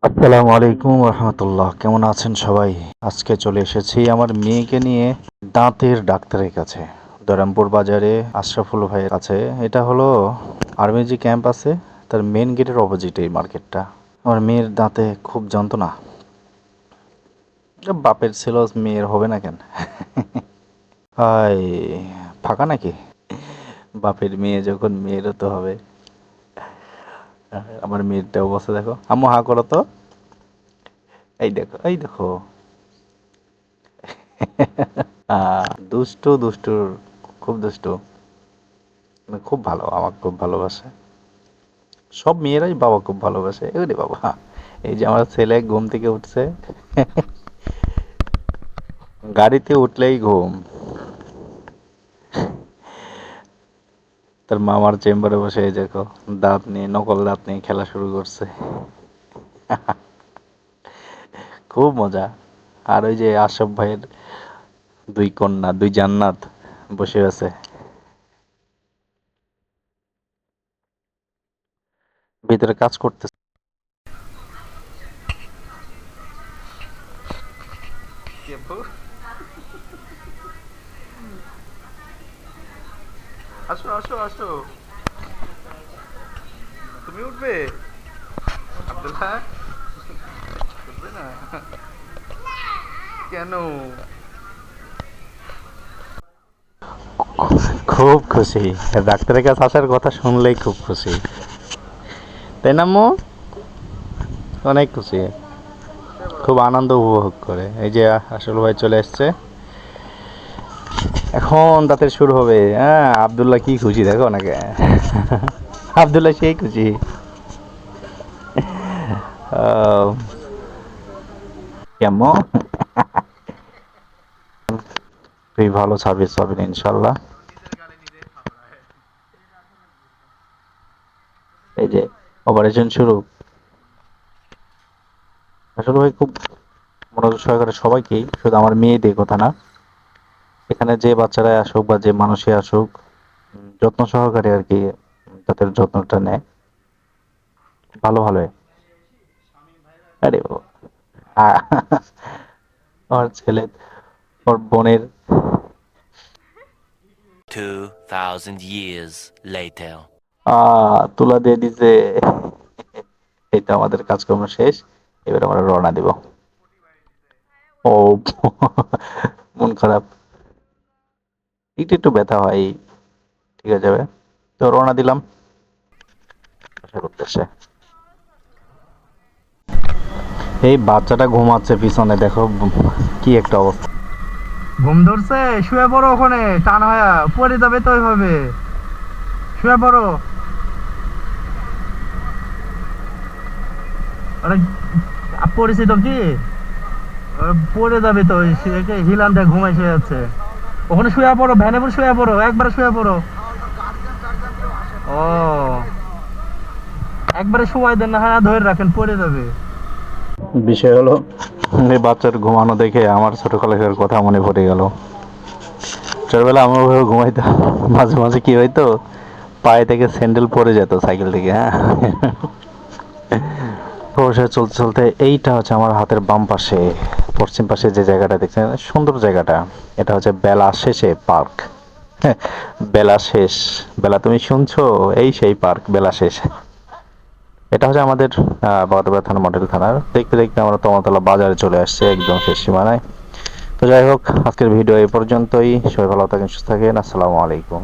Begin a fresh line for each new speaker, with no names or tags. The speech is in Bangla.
আসসালামু আলাইকুম রহমতুল্লাহ, কেমন আছেন সবাই? আজকে চলে এসেছি আমার মেয়েকে নিয়ে দাঁতের ডাক্তারের কাছে, দরামপুর বাজারে আশরাফুল ভাইয়ের কাছে। এটা হলো আর্মি যে ক্যাম্প আছে তার মেন গেটের অপোজিটে এই মার্কেটটা। আমার মেয়ের দাঁতে খুব যন্ত্রণা। বাপের ছিল, মেয়ের হবে না কেন? হাই, ফাঁকা নাকি? বাপের মেয়ে যখন মেয়েরও তো হবে। আমার মেয়েরটা অবস্থা দেখো, আম্মু হা করো তো। এই দেখো, এই দেখো। দুষ্টু দুষ্টুর, খুব দুষ্টু। মানে খুব ভালো, আমাকে খুব ভালোবাসে। সব মেয়েরাই বাবা খুব ভালোবাসে। ওরে বাবা, এই যে আমার ছেলে ঘুম থেকে উঠছে, গাড়িতে উঠলেই ঘুম। তার মামার চেম্বারে বসে এই দেখো দাঁত নিয়ে, নকল দাঁত নিয়ে খেলা শুরু করছে। খুব মজা। আর ওই যে আশরাফ ভাইয়ের দুই কন্যা, দুই জান্নাত বসে আছে ভিতরে কাজ করতেছে। আসো আসো আসো, তুমি উঠবে? আব্দুল্লাহ উঠবে না কেন? খুব খুশি, ডাক্তারের কাছে আসার কথা শুনলেই খুব খুশি, তাই না আম্মু? অনেক খুশি, খুব আনন্দ উপভোগ করে। এই যে আসল ভাই চলে এসছে, এখন দাঁতের শুরু হবে। হ্যাঁ, আব্দুল্লাহ কি খুশি দেখো নাকি। আব্দুল্লাহ সেই খুশি। আহ, কেমন? তুই ভালো সার্ভিস পাবেন ইনশাল্লাহ। এই যে অপারেশন শুরু। আসলে ভাই খুব মনোযোগ সহকারে সবাইকেই, শুধু আমার মেয়েদের কথা না, এখানে যে বাচ্চারাই আসুক বা যে মানুষই আসুক, যত্ন সহকারে আর কি তাদের যত্নটা নেয় ভালো ভালো। আরে বাবা, আ- আমার ছেলে, ওর বোনের
2,000 years later.
তুলা দিয়ে দিছে। এই তো আমাদের কাজকর্ম শেষ, এবার আমরা রওনা দিব। ও, মন খারাপ, একটু একটু ব্যথা হয়, ঠিক হয়ে যাবে। তো রওনা দিলাম বাসার উদ্দেশ্যে। এই বাচ্চাটা ঘুমাচ্ছে পিছনে, দেখো কি একটা অবস্থা।
ঘুম ধরছে? শুয়ে পড়ো, ওখানে টান হয়ে পড়ে যাবে তো ওইভাবে। শুয়ে পড়ো। আরে পরিচিত কি? পড়ে যাবে তো, হিলান দিয়ে ঘুমাই শুয়ে যাচ্ছে। ওখানে শুয়ে পড়ো, ভ্যানে পড়ে শুয়ে পড়ো, একবারে শুয়ে পড়ো। ও, একবারে শোয়াই দেন না, হ্যাঁ ধরে রাখেন, পড়ে যাবে।
বিষয় হলো, এই বাচ্চার ঘুমানো দেখে আমার ছোটকালের কথা মনে পড়ে গেল। ছোটবেলা আমার ওভাবে ঘুমাইতাম, মাঝে মাঝে কি হইতো, পায়ে থেকে স্যান্ডেল পড়ে যেত সাইকেল থেকে। হ্যাঁ, প্রবাসে চলতে চলতে, এইটা হচ্ছে আমার হাতের বাম পাশে, পশ্চিম পাশে যে জায়গাটা দেখছেন, সুন্দর জায়গাটা, এটা হচ্ছে বেলা শেষে পার্ক। বেলা শেষ, বেলা তুমি শুনছো, এই সেই পার্ক বেলা শেষ। এটা হচ্ছে আমাদের বাগদাবাড়ি থানা, মডেল থানার। দেখতে দেখতে আমরা তমাতলা বাজারে চলে আসছে, একদম শেষ সীমানায়। তো যাই হোক, আজকের ভিডিও এই পর্যন্তই। সবাই ভালো থাকেন, সুস্থ থাকেন। আসসালামু আলাইকুম।